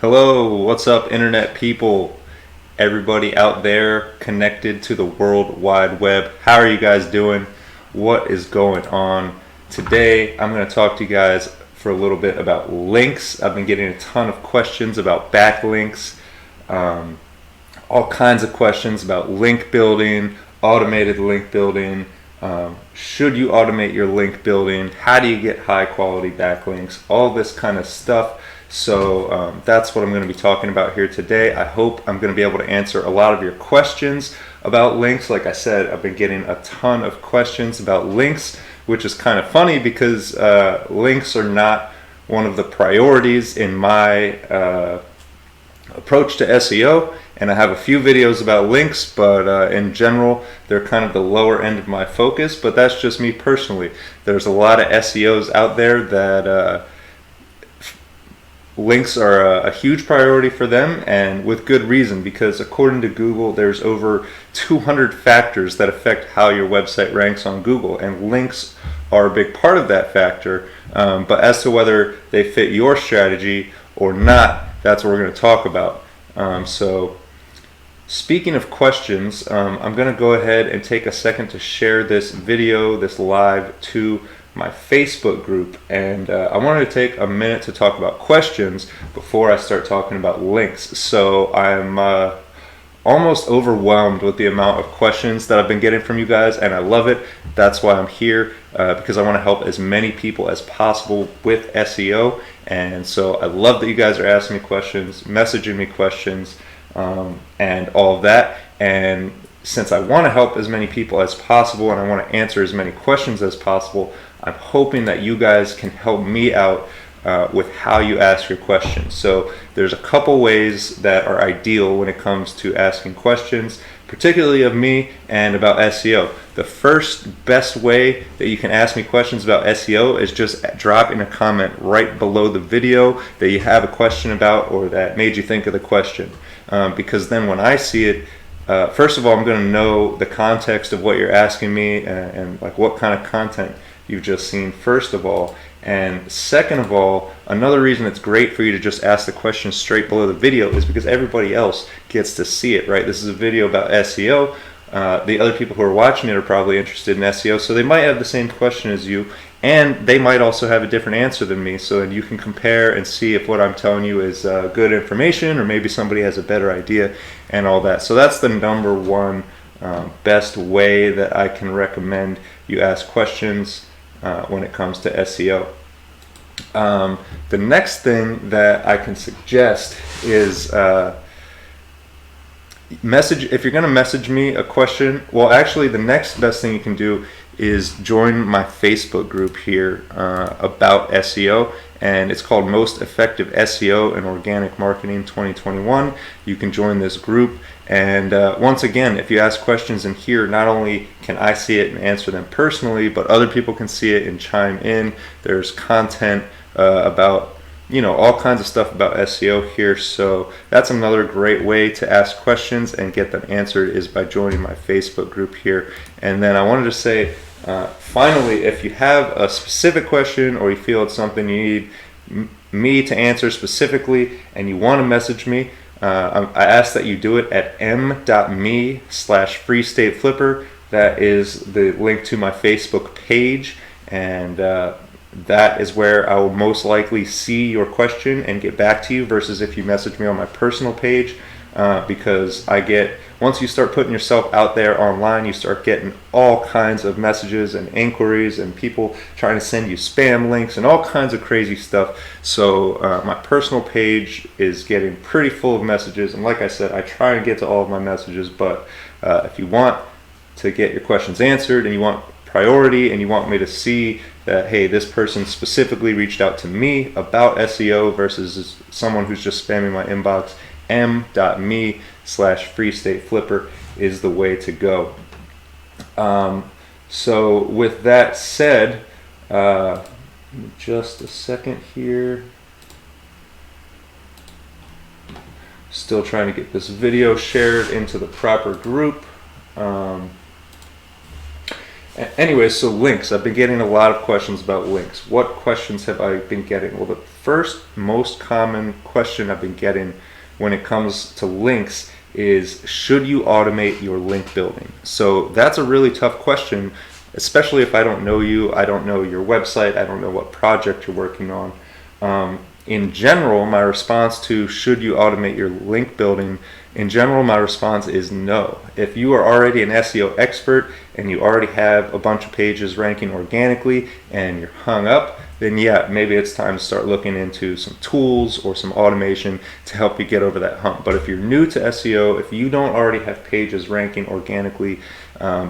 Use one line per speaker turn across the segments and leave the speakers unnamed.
Hello, what's up, internet people? Everybody out there connected to the World Wide Web. How are you guys doing? What is going on? Today, I'm going to talk to you guys for a little bit about links. I've been getting a ton of questions about backlinks, all kinds of questions about link building, automated link building. Should you automate your link building? How do you get high quality backlinks? All this kind of stuff. So that's what I'm going to be talking about here today. I hope I'm going to be able to answer a lot of your questions about links. Like I said, I've been getting a ton of questions about links, which is kind of funny because links are not one of the priorities in my approach to SEO. And I have a few videos about links, but in general, they're kind of the lower end of my focus. But that's just me personally. There's a lot of SEOs out there that links are a huge priority for them, and with good reason, because according to Google, there's over 200 factors that affect how your website ranks on Google, and links are a big part of that factor. But as to whether they fit your strategy or not, that's what we're going to talk about. So speaking of questions, I'm going to go ahead and take a second to share this video, this live, to my Facebook group, and I wanted to take a minute to talk about questions before I start talking about links. So I'm almost overwhelmed with the amount of questions that I've been getting from you guys, and I love it. That's why I'm here, because I want to help as many people as possible with SEO. And so I love that you guys are asking me questions, messaging me questions, and all of that. And since I want to help as many people as possible and I want to answer as many questions as possible, I'm hoping that you guys can help me out with how you ask your questions. So there's a couple ways that are ideal when it comes to asking questions, particularly of me and about SEO. The first best way that you can ask me questions about SEO is just dropping a comment right below the video that you have a question about or that made you think of the question. Because then when I see it, first of all, I'm going to know the context of what you're asking me and like what kind of content you've just seen, first of all. And second of all, another reason it's great for you to just ask the question straight below the video is because everybody else gets to see it, right? This is a video about SEO. The other people who are watching it are probably interested in SEO, so they might have the same question as you, and they might also have a different answer than me, so then you can compare and see if what I'm telling you is good information, or maybe somebody has a better idea and all that. So that's the number one best way that I can recommend you ask questions when it comes to SEO. The next thing that I can suggest is if you're going to message me a question, well, actually the next best thing you can do is join my Facebook group here about SEO, and it's called Most Effective SEO and Organic Marketing 2021. You can join this group, and once again, if you ask questions in here, not only can I see it and answer them personally, but other people can see it and chime in. There's content about all kinds of stuff about SEO here, so that's another great way to ask questions and get them answered is by joining my Facebook group here. And then I wanted to say, finally, if you have a specific question or you feel it's something you need me to answer specifically and you want to message me, I ask that you do it at m.me/freestateflipper. That is the link to my Facebook page, and that is where I will most likely see your question and get back to you, versus if you message me on my personal page, because once you start putting yourself out there online, you start getting all kinds of messages and inquiries and people trying to send you spam links and all kinds of crazy stuff. So my personal page is getting pretty full of messages, and like I said, I try and get to all of my messages, but if you want to get your questions answered and you want priority and you want me to see that, hey, this person specifically reached out to me about SEO versus someone who's just spamming my inbox, m.me/freestateflipper is the way to go. So with that said, just a second here. Still trying to get this video shared into the proper group. Anyway, so links. I've been getting a lot of questions about links. What questions have I been getting? Well, the first most common question I've been getting when it comes to links is, should you automate your link building? So that's a really tough question, especially if I don't know you, I don't know your website, I don't know what project you're working on. In general, my response to should you automate your link building, in general, my response is no. If you are already an SEO expert and you already have a bunch of pages ranking organically and you're hung up, then yeah, maybe it's time to start looking into some tools or some automation to help you get over that hump. But if you're new to SEO, if you don't already have pages ranking organically,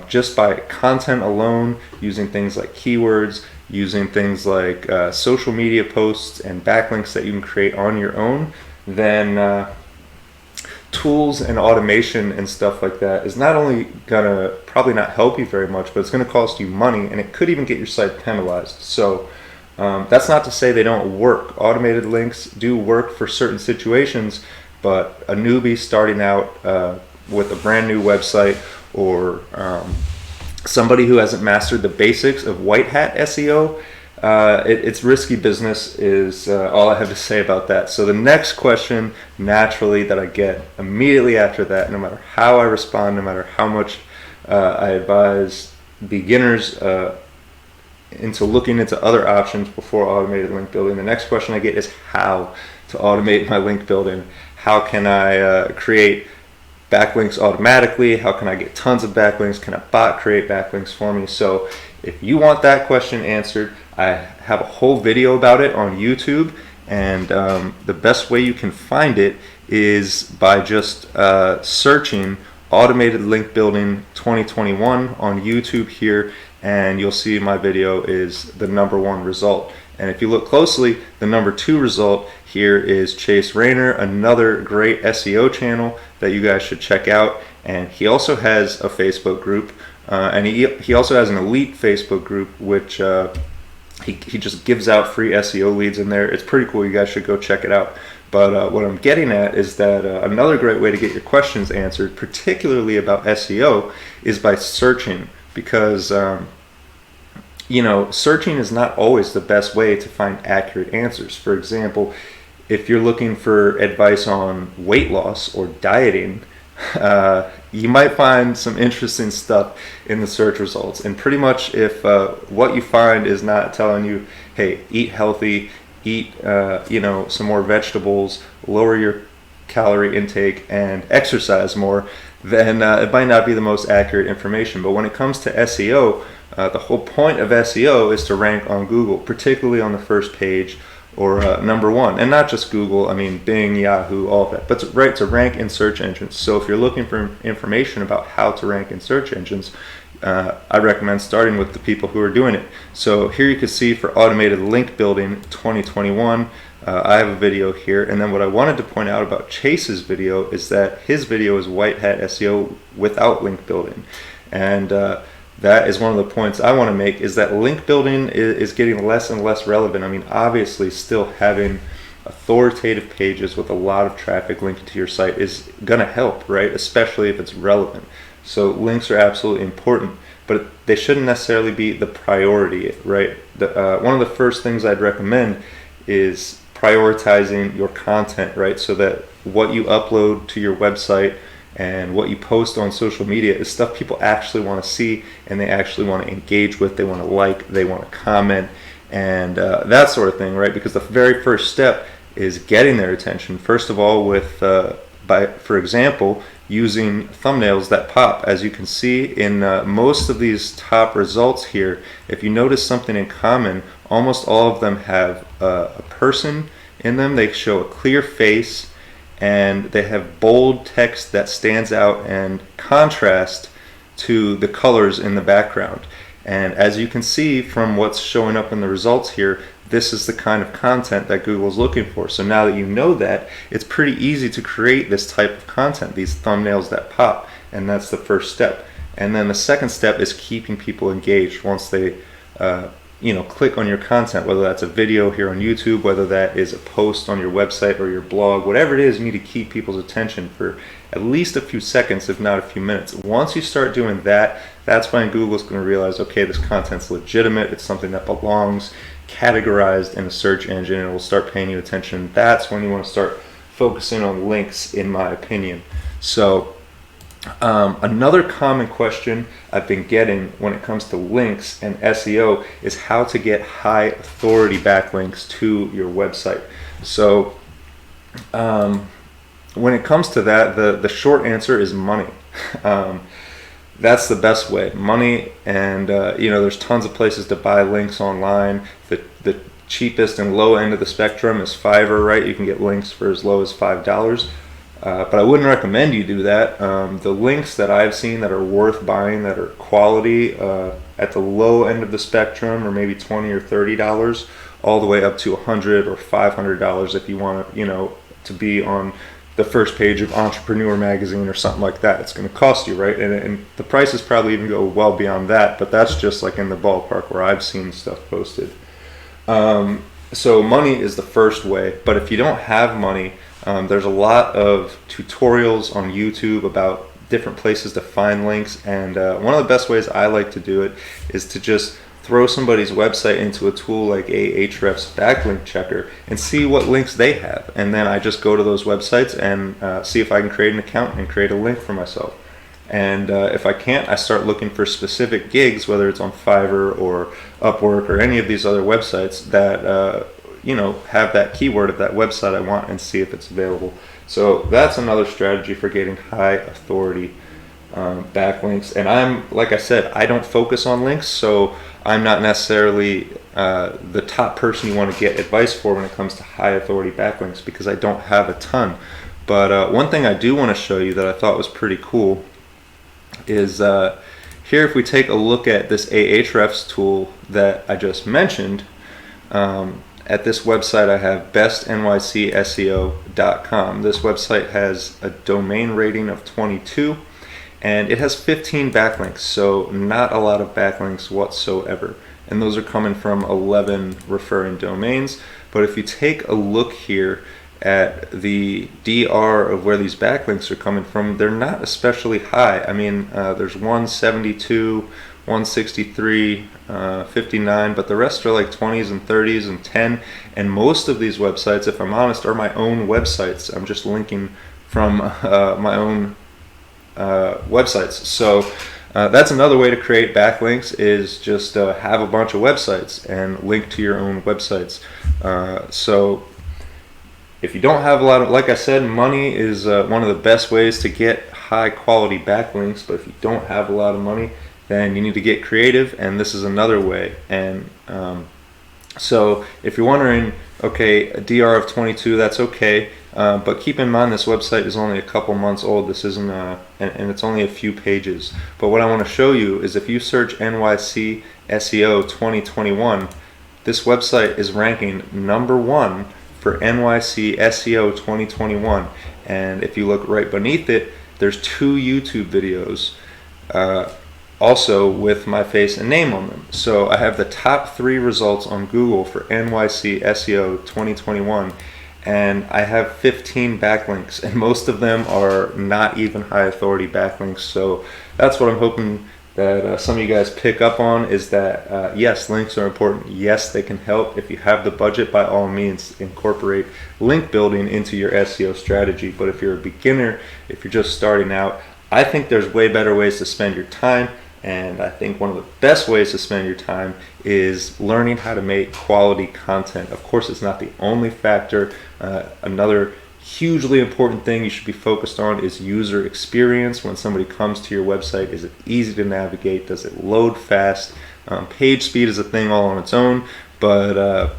just by content alone, using things like keywords, using things like social media posts and backlinks that you can create on your own, then tools and automation and stuff like that is not only gonna probably not help you very much, but it's gonna cost you money, and it could even get your site penalized. So that's not to say they don't work. Automated links do work for certain situations, but a newbie starting out with a brand new website, or somebody who hasn't mastered the basics of white hat SEO, it's risky business is all I have to say about that. So the next question naturally that I get immediately after that, no matter how I respond, no matter how much I advise beginners into looking into other options before automated link building, the next question I get is how to automate my link building. How can I create backlinks automatically? How can I get tons of backlinks? Can a bot create backlinks for me? So if you want that question answered, I have a whole video about it on YouTube, and the best way you can find it is by just searching automated link building 2021 on YouTube here, and you'll see my video is the #1 result. And if you look closely, the #2 result here is Chase Rayner, another great SEO channel that you guys should check out. And he also has a Facebook group, and he also has an elite Facebook group, which he just gives out free SEO leads in there. It's pretty cool. You guys should go check it out. But what I'm getting at is that another great way to get your questions answered, particularly about SEO, is by searching, because searching is not always the best way to find accurate answers. For example, if you're looking for advice on weight loss or dieting, you might find some interesting stuff in the search results. And pretty much if what you find is not telling you, hey, eat healthy, eat some more vegetables, lower your calorie intake, and exercise more, then it might not be the most accurate information. But when it comes to SEO, the whole point of SEO is to rank on Google, particularly on the first page, or #1, and not just Google. I mean Bing, Yahoo, all of that, but to rank in search engines. So if you're looking for information about how to rank in search engines, I recommend starting with the people who are doing it. So here you can see for automated link building 2021, I have a video here. And then what I wanted to point out about Chase's video is that his video is white hat SEO without link building. And that is one of the points I want to make, is that link building is getting less and less relevant. I mean, obviously still having authoritative pages with a lot of traffic linked to your site is going to help, right? Especially if it's relevant. So links are absolutely important, but they shouldn't necessarily be the priority, right? One of the first things I'd recommend is prioritizing your content, right? So that what you upload to your website and what you post on social media is stuff people actually want to see, and they actually want to engage with, they want to like, they want to comment, and that sort of thing, right? Because the very first step is getting their attention. First of all, for example, using thumbnails that pop. As you can see in most of these top results here, if you notice something in common, almost all of them have a person in them. They show a clear face, and they have bold text that stands out and contrast to the colors in the background. And as you can see from what's showing up in the results here, this is the kind of content that Google's looking for. So now that you know that, it's pretty easy to create this type of content, these thumbnails that pop, and that's the first step. And then the second step is keeping people engaged once they click on your content, whether that's a video here on YouTube, whether that is a post on your website or your blog, whatever it is, you need to keep people's attention for at least a few seconds, if not a few minutes. Once you start doing that, that's when Google's going to realize, okay, this content's legitimate, it's something that belongs categorized in a search engine, and it will start paying you attention. That's when you want to start focusing on links, in my opinion. So another common question I've been getting when it comes to links and SEO is how to get high authority backlinks to your website. So when it comes to that, the short answer is money. That's the best way, money. And there's tons of places to buy links online. The cheapest and low end of the spectrum is Fiverr, right? You can get links for as low as $5. But I wouldn't recommend you do that. The links that I've seen that are worth buying, that are quality, at the low end of the spectrum, or maybe $20 or $30, all the way up to $100 or $500 if you want to be on the first page of Entrepreneur magazine or something like that. It's going to cost you, right? And the prices probably even go well beyond that, but that's just like in the ballpark where I've seen stuff posted. So money is the first way, but if you don't have money, there's a lot of tutorials on YouTube about different places to find links, and one of the best ways I like to do it is to just throw somebody's website into a tool like Ahrefs backlink checker and see what links they have, and then I just go to those websites and see if I can create an account and create a link for myself. And if I can't, I start looking for specific gigs, whether it's on Fiverr or Upwork or any of these other websites that have that keyword of that website I want, and see if it's available. So that's another strategy for getting high authority backlinks. And like I said, I don't focus on links, so I'm not necessarily the top person you want to get advice for when it comes to high authority backlinks, because I don't have a ton. But one thing I do want to show you that I thought was pretty cool is here, if we take a look at this Ahrefs tool that I just mentioned, at this website I have bestnycseo.com. This website has a domain rating of 22, and it has 15 backlinks, so not a lot of backlinks whatsoever. And those are coming from 11 referring domains. But if you take a look here at the DR of where these backlinks are coming from, they're not especially high. I mean, there's 172, 163, 59, but the rest are like 20s and 30s and 10. And most of these websites, if I'm honest, are my own websites. I'm just linking from my own websites. So that's another way to create backlinks, is just have a bunch of websites and link to your own websites. So if you don't have a lot of, like I said, money is one of the best ways to get high quality backlinks. But if you don't have a lot of money, then you need to get creative, and this is another way. And so if you're wondering, okay, a DR of 22, that's okay, but keep in mind this website is only a couple months old. This isn't and it's only a few pages. But what I want to show you is, if you search NYC SEO 2021, this website is ranking #1 for NYC SEO 2021. And if you look right beneath it, there's 2 YouTube videos also with my face and name on them. So I have the top 3 results on Google for NYC SEO 2021, and I have 15 backlinks, and most of them are not even high authority backlinks. So that's what I'm hoping that some of you guys pick up on, is that yes, links are important. Yes, they can help. If you have the budget, by all means, incorporate link building into your SEO strategy. But if you're a beginner, if you're just starting out, I think there's way better ways to spend your time. And I think one of the best ways to spend your time is learning how to make quality content. Of course, it's not the only factor. Another hugely important thing you should be focused on is user experience. When somebody comes to your website, is it easy to navigate? Does it load fast? Page speed is a thing all on its own, but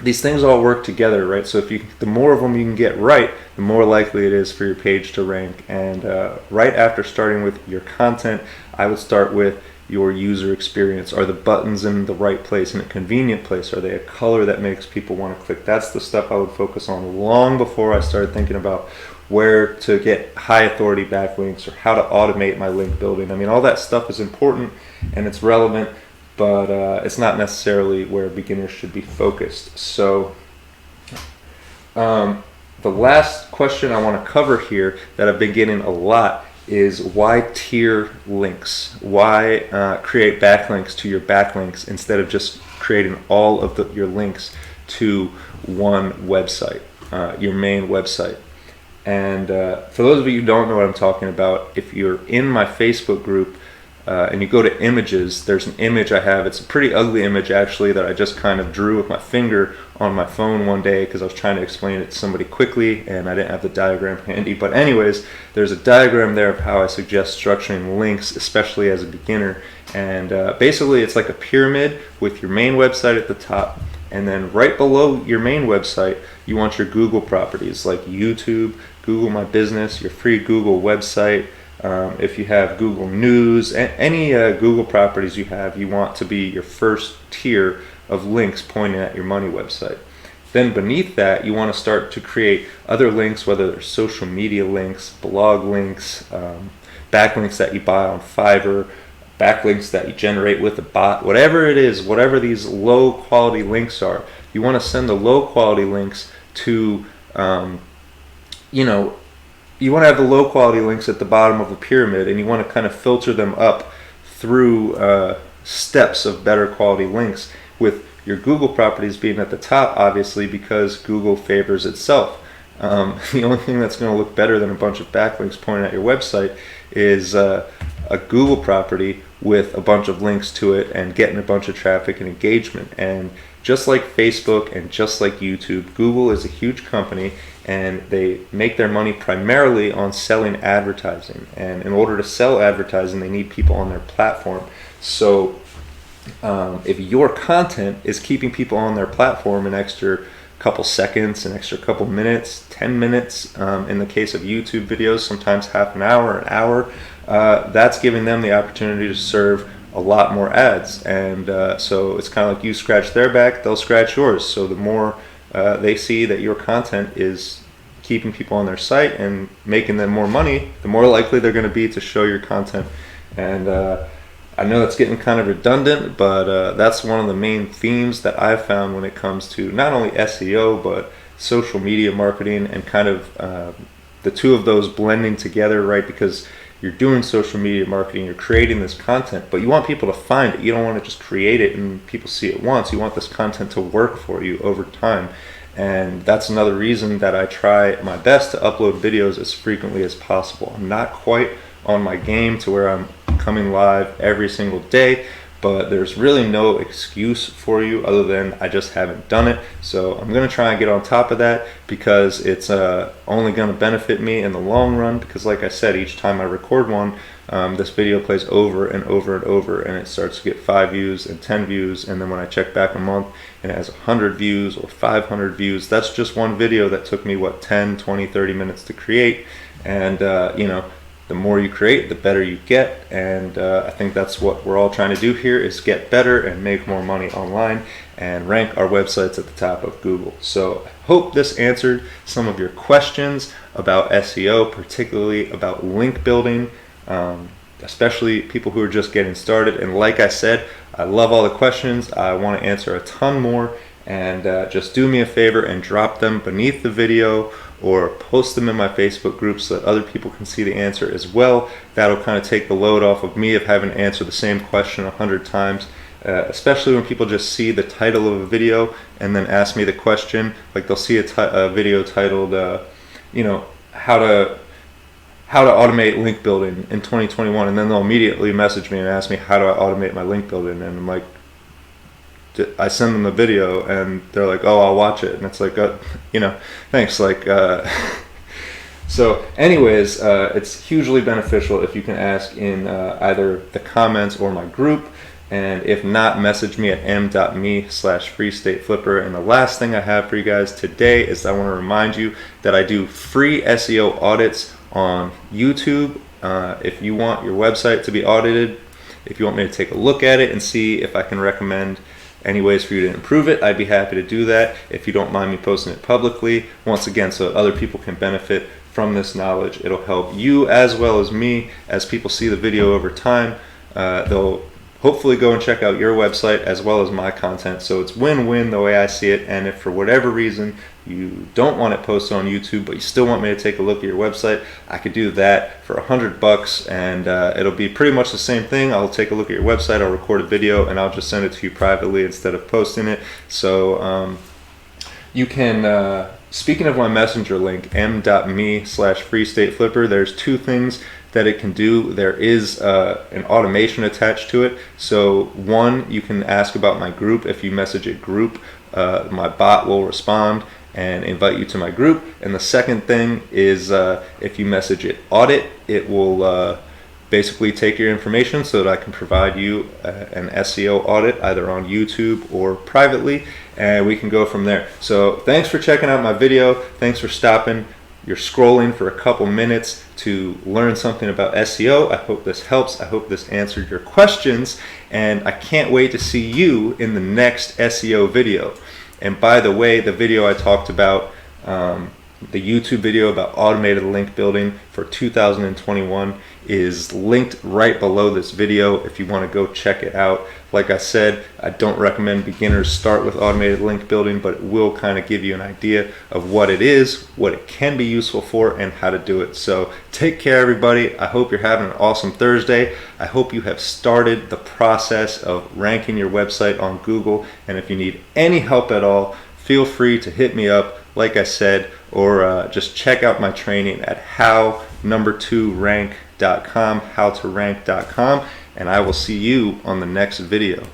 these things all work together, right? So the more of them you can get right, the more likely it is for your page to rank. And right after starting with your content, I would start with your user experience. Are the buttons in the right place, in a convenient place? Are they a color that makes people want to click? That's the stuff I would focus on long before I started thinking about where to get high authority backlinks or how to automate my link building. I mean, all that stuff is important and it's relevant, but it's not necessarily where beginners should be focused. So the last question I want to cover here that I've been getting a lot is why tier links? Why create backlinks to your backlinks instead of just creating all of your links to one website, your main website? And for those of you who don't know what I'm talking about, if you're in my Facebook group and you go to images, there's an image I have. It's a pretty ugly image actually that I just kind of drew with my finger on my phone one day because I was trying to explain it to somebody quickly and I didn't have the diagram handy. But anyways, there's a diagram there of how I suggest structuring links, especially as a beginner. And basically it's like a pyramid with your main website at the top, and then right below your main website you want your Google properties like YouTube, Google My Business, your free Google website. If you have Google News, any Google properties you have, you want to be your first tier of links pointing at your money website. Then beneath that, you want to start to create other links, whether they're social media links, blog links, backlinks that you buy on Fiverr, backlinks that you generate with a bot, whatever it is, whatever these low quality links are. You want to send the low quality links to, you want to have the low quality links at the bottom of a pyramid, and you want to kind of filter them up through steps of better quality links, with your Google properties being at the top, obviously, because Google favors itself. The only thing that's going to look better than a bunch of backlinks pointing at your website is a Google property with a bunch of links to it and getting a bunch of traffic and engagement. And just like Facebook and just like YouTube, Google is a huge company and they make their money primarily on selling advertising. And in order to sell advertising, they need people on their platform. So if your content is keeping people on their platform an extra couple seconds, an extra couple minutes, 10 minutes, in the case of YouTube videos, sometimes half an hour, that's giving them the opportunity to serve a lot more ads. And so it's kind of like you scratch their back, they'll scratch yours. So the more they see that your content is keeping people on their site and making them more money, the more likely they're going to be to show your content. And I know it's getting kind of redundant, but that's one of the main themes that I've found when it comes to not only SEO, but social media marketing, and kind of the two of those blending together, right? Because you're doing social media marketing, you're creating this content, but you want people to find it. You don't want to just create it and people see it once. You want this content to work for you over time. And that's another reason that I try my best to upload videos as frequently as possible. I'm not quite on my game to where I'm coming live every single day, but there's really no excuse for you other than I just haven't done it. So I'm going to try and get on top of that, because it's only going to benefit me in the long run, because like I said, each time I record one, this video plays over and over and over, and it starts to get 5 views and 10 views, and then when I check back a month and it has 100 views or 500 views, that's just one video that took me 10, 20, 30 minutes to create. And the more you create, the better you get. And I think that's what we're all trying to do here, is get better and make more money online and rank our websites at the top of Google. So I hope this answered some of your questions about SEO, particularly about link building, especially people who are just getting started. And like I said, I love all the questions. I want to answer a ton more. And just do me a favor and drop them beneath the video, or post them in my Facebook group so that other people can see the answer as well. That'll kind of take the load off of me of having to answer the same question 100 times, especially when people just see the title of a video and then ask me the question. Like they'll see a video titled, how to automate link building in 2021, and then they'll immediately message me and ask me, how do I automate my link building? And I'm like, I send them the video and they're like, oh, I'll watch it. And it's like, thanks. Like, so anyways, it's hugely beneficial if you can ask in either the comments or my group. And if not, message me at m.me/freestateflipper. And the last thing I have for you guys today is I want to remind you that I do free SEO audits on YouTube. If you want your website to be audited, if you want me to take a look at it and see if I can recommend any ways for you to improve it, I'd be happy to do that, if you don't mind me posting it publicly. Once again, so other people can benefit from this knowledge. It'll help you as well as me. As people see the video over time, they'll hopefully go and check out your website as well as my content. So it's win-win the way I see it. And if for whatever reason you don't want it posted on YouTube, but you still want me to take a look at your website, I could do that for $100, and it'll be pretty much the same thing. I'll take a look at your website, I'll record a video, and I'll just send it to you privately instead of posting it. So you can, speaking of my messenger link, m.me/freestateflipper, there's two things that it can do. There is an automation attached to it. So one, you can ask about my group. If you message a group, my bot will respond and invite you to my group. And the second thing is if you message it audit, it will basically take your information so that I can provide you an SEO audit either on YouTube or privately, and we can go from there. So thanks for checking out my video. Thanks for stopping. You're scrolling for a couple minutes to learn something about SEO. I hope this helps. I hope this answered your questions, and I can't wait to see you in the next SEO video. And by the way, the video I talked about, the YouTube video about automated link building for 2021 is linked right below this video if you want to go check it out. Like I said, I don't recommend beginners start with automated link building, but it will kind of give you an idea of what it is, what it can be useful for, and how to do it. So take care, everybody. I hope you're having an awesome Thursday. I hope you have started the process of ranking your website on Google, and if you need any help at all, feel free to hit me up, like I said, or just check out my training at how2rank.com, howtorank.com, and I will see you on the next video.